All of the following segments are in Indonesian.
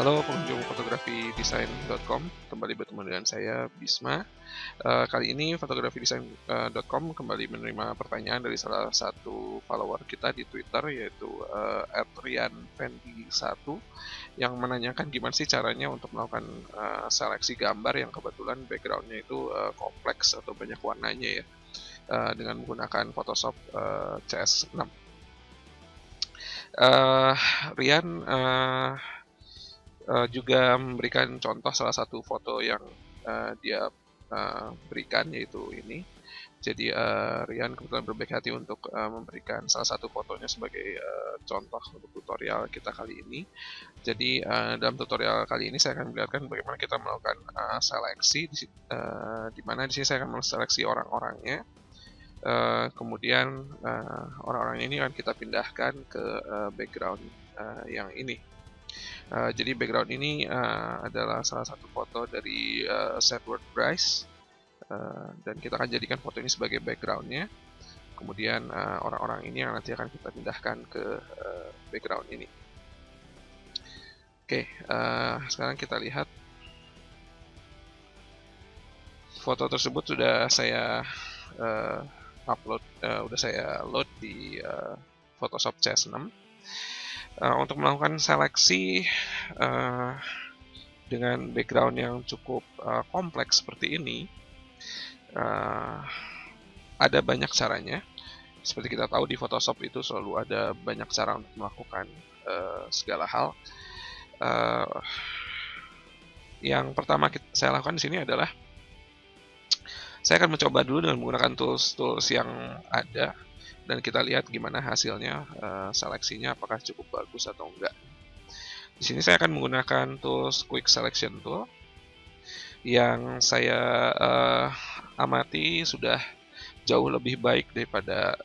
Halo pengunjung fotografidesain.com, kembali bertemu dengan saya Bisma. Kali ini fotografidesain.com kembali menerima pertanyaan dari salah satu follower kita di Twitter, yaitu @rianfendi1, yang menanyakan gimana sih caranya untuk melakukan seleksi gambar yang kebetulan backgroundnya itu kompleks atau banyak warnanya ya, dengan menggunakan Photoshop CS6. Rian juga memberikan contoh salah satu foto yang dia berikan, yaitu ini. Jadi Rian kebetulan berbaik hati untuk memberikan salah satu fotonya sebagai contoh untuk tutorial kita kali ini. Jadi dalam tutorial kali ini saya akan memperlihatkan bagaimana kita melakukan seleksi, di mana di sini saya akan menseleksi orang-orangnya. Kemudian orang-orang ini akan kita pindahkan ke background yang ini. Jadi background ini adalah salah satu foto dari Sedgwick Bryce, dan kita akan jadikan foto ini sebagai backgroundnya. Kemudian orang-orang ini yang nanti akan kita pindahkan ke background ini. Oke, sekarang kita lihat foto tersebut sudah saya upload, sudah saya load di Photoshop CS6. Untuk melakukan seleksi dengan background yang cukup kompleks seperti ini, ada banyak caranya. Seperti kita tahu di Photoshop itu selalu ada banyak cara untuk melakukan segala hal. Yang pertama saya lakukan di sini adalah saya akan mencoba dulu dengan menggunakan tools yang ada, dan kita lihat gimana hasilnya, seleksinya apakah cukup bagus atau enggak. Di sini saya akan menggunakan tools Quick Selection Tool yang saya amati sudah jauh lebih baik daripada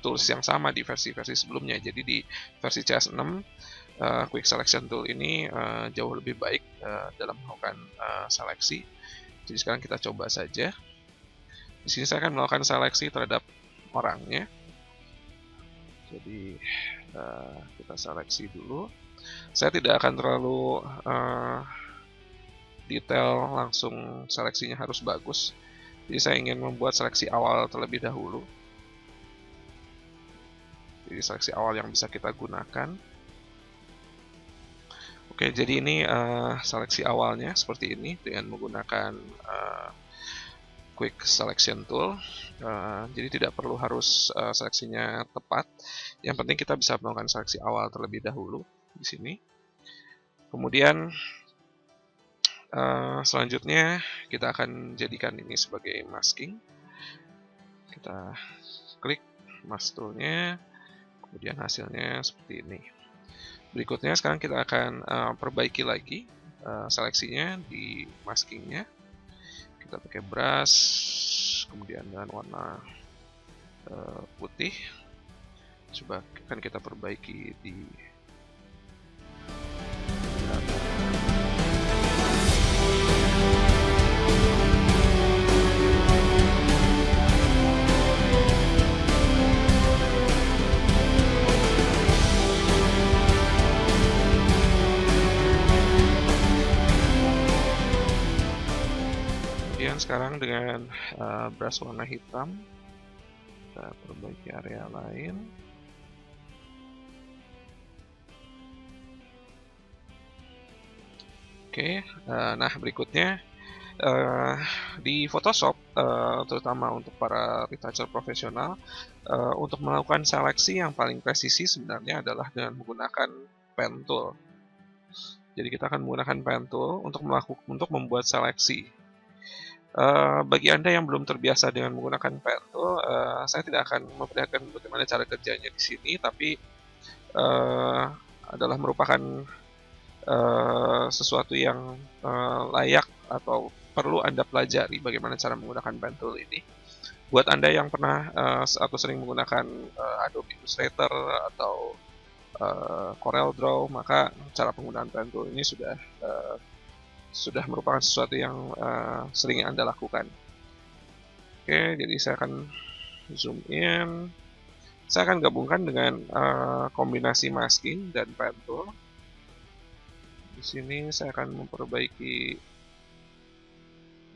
tools yang sama di versi-versi sebelumnya. Jadi di versi CS6 Quick Selection Tool ini jauh lebih baik dalam melakukan seleksi. Jadi sekarang kita coba saja. Di sini saya akan melakukan seleksi terhadap orangnya. Jadi kita seleksi dulu. Saya tidak akan terlalu detail langsung seleksinya harus bagus. Jadi saya ingin membuat seleksi awal terlebih dahulu. Jadi seleksi awal yang bisa kita gunakan. Oke, jadi ini seleksi awalnya seperti ini dengan menggunakan Quick Selection Tool. Jadi tidak perlu harus seleksinya tepat. Yang penting kita bisa melakukan seleksi awal terlebih dahulu di sini. Kemudian selanjutnya kita akan jadikan ini sebagai masking. Kita klik mask tool-nya, kemudian hasilnya seperti ini. Berikutnya sekarang kita akan perbaiki lagi seleksinya di maskingnya. Kita pakai brush, kemudian dengan warna putih. Coba akan kita perbaiki di sekarang dengan brush warna hitam kita perbaiki area lain. Oke, nah berikutnya di Photoshop, terutama untuk para retoucher profesional, untuk melakukan seleksi yang paling presisi sebenarnya adalah dengan menggunakan pen tool. Jadi kita akan menggunakan pen tool untuk membuat seleksi. Bagi Anda yang belum terbiasa dengan menggunakan pen tool, saya tidak akan memperlihatkan bagaimana cara kerjanya di sini, tapi adalah merupakan sesuatu yang layak atau perlu Anda pelajari bagaimana cara menggunakan pen tool ini. Buat Anda yang pernah atau sering menggunakan Adobe Illustrator atau Corel Draw, maka cara penggunaan pen tool ini sudah merupakan sesuatu yang sering Anda lakukan. Oke, jadi saya akan zoom in. Saya akan gabungkan dengan kombinasi masking dan pen tool. Di sini saya akan memperbaiki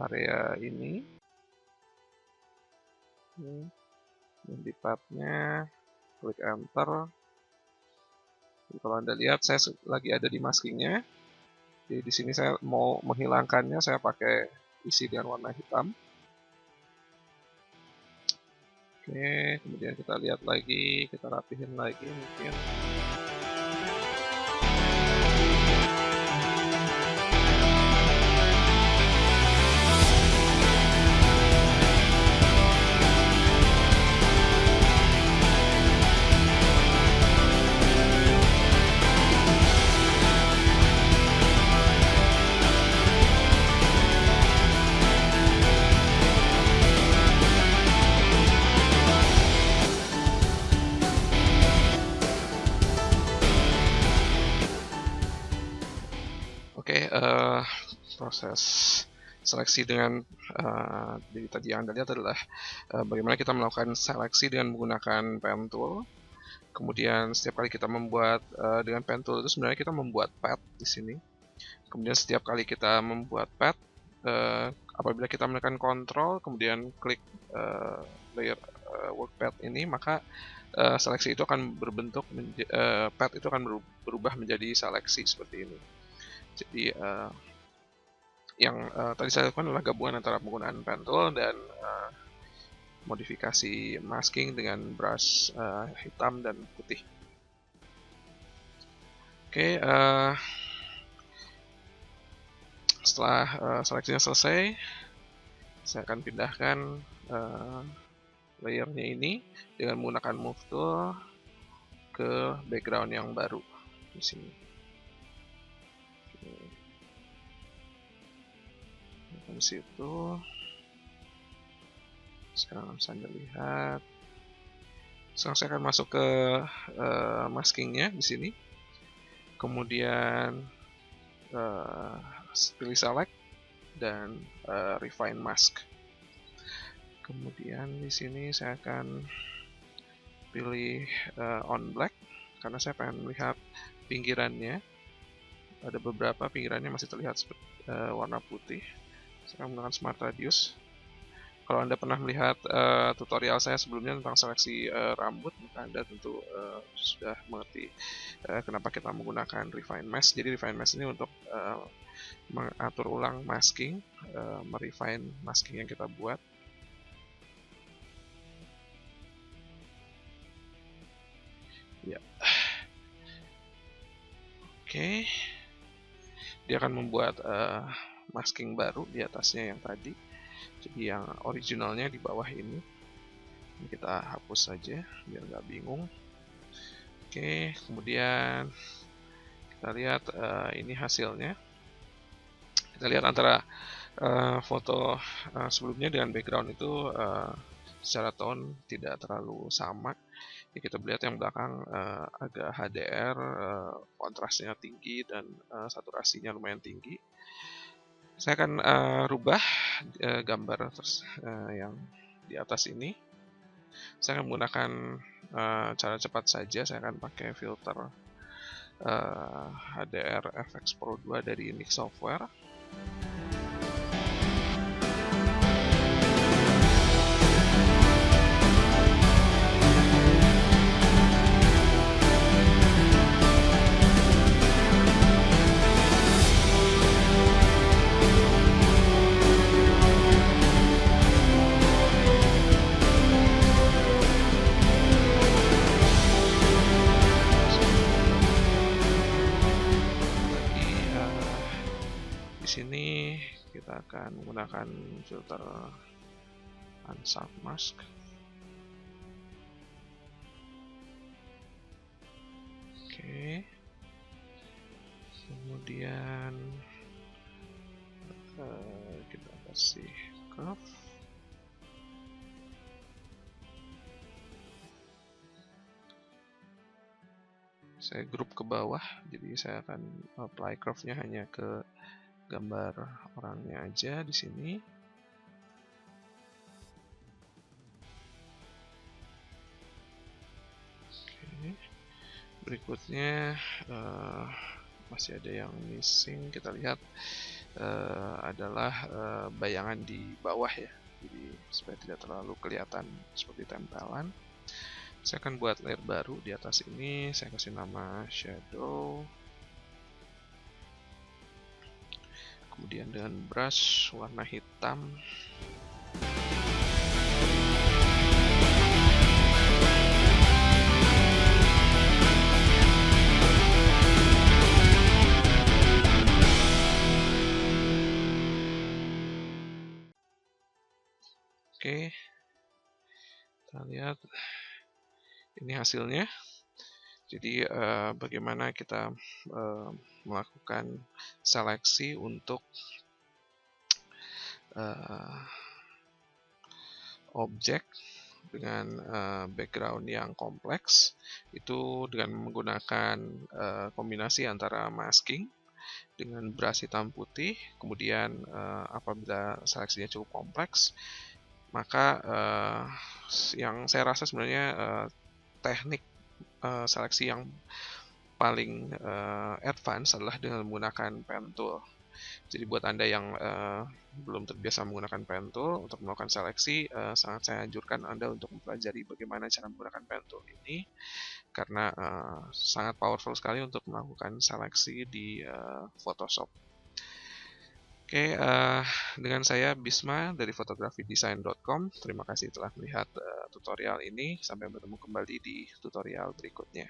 area ini. Dan di tabnya klik enter. Jadi kalau Anda lihat saya lagi ada di maskingnya. Jadi di sini saya mau menghilangkannya, saya pakai isi dengan warna hitam. Oke, kemudian kita lihat lagi, kita rapihin lagi mungkin. Oke, proses seleksi dengan jadi tadi yang Anda lihat adalah bagaimana kita melakukan seleksi dengan menggunakan pen tool. Kemudian setiap kali kita membuat dengan pen tool itu sebenarnya kita membuat pad di sini. Kemudian setiap kali kita membuat pad, apabila kita menekan Ctrl kemudian klik layer work pad ini, maka seleksi itu akan berbentuk pad itu akan berubah menjadi seleksi seperti ini. Jadi yang tadi saya lakukan adalah gabungan antara penggunaan pen tool dan modifikasi masking dengan brush hitam dan putih. Oke, setelah seleksinya selesai, saya akan pindahkan layernya ini dengan menggunakan move tool ke background yang baru di sini. Di situ sekarang bisa Anda lihat. Sekarang saya akan masuk ke maskingnya di sini. Kemudian pilih select dan refine mask. Kemudian di sini saya akan pilih on black karena saya pengen melihat pinggirannya. Ada beberapa pinggirannya masih terlihat warna putih. Saya akan menggunakan smart radius. Kalau Anda pernah melihat tutorial saya sebelumnya tentang seleksi rambut, maka Anda tentu sudah mengerti kenapa kita menggunakan refine mask. Jadi refine mask ini untuk mengatur ulang masking, merefine masking yang kita buat. Ya. Oke. Dia akan membuat masking baru di atasnya yang tadi. Jadi yang originalnya di bawah ini. Ini kita hapus saja biar nggak bingung. Oke, kemudian kita lihat ini hasilnya. Kita lihat antara foto sebelumnya dengan background itu secara tone tidak terlalu sama. Ya, kita lihat yang belakang agak HDR, kontrasnya tinggi dan saturasinya lumayan tinggi. Saya akan rubah gambar yang di atas ini. Saya akan menggunakan cara cepat saja. Saya akan pakai filter HDR FX Pro 2 dari Nik Software. Di sini kita akan menggunakan filter unsharp mask. Oke. Kemudian kita kasih curve. Saya grup ke bawah, jadi saya akan apply curve-nya hanya ke gambar orangnya aja di sini. Oke. Berikutnya masih ada yang missing. Kita lihat adalah bayangan di bawah ya, jadi supaya tidak terlalu kelihatan seperti tempelan. Saya akan buat layer baru di atas ini, saya kasih nama shadow, kemudian dengan brush warna hitam. Oke, kita lihat ini hasilnya. Jadi bagaimana kita melakukan seleksi untuk objek dengan background yang kompleks, itu dengan menggunakan kombinasi antara masking dengan brush hitam putih. Kemudian apabila seleksinya cukup kompleks, maka yang saya rasa sebenarnya teknik seleksi yang paling advance adalah dengan menggunakan pen tool. Jadi buat Anda yang belum terbiasa menggunakan pen tool untuk melakukan seleksi, sangat saya anjurkan Anda untuk mempelajari bagaimana cara menggunakan pen tool ini, karena sangat powerful sekali untuk melakukan seleksi di Photoshop. Oke, dengan saya Bisma dari fotografidesign.com. Terima kasih telah melihat tutorial ini. Sampai bertemu kembali di tutorial berikutnya.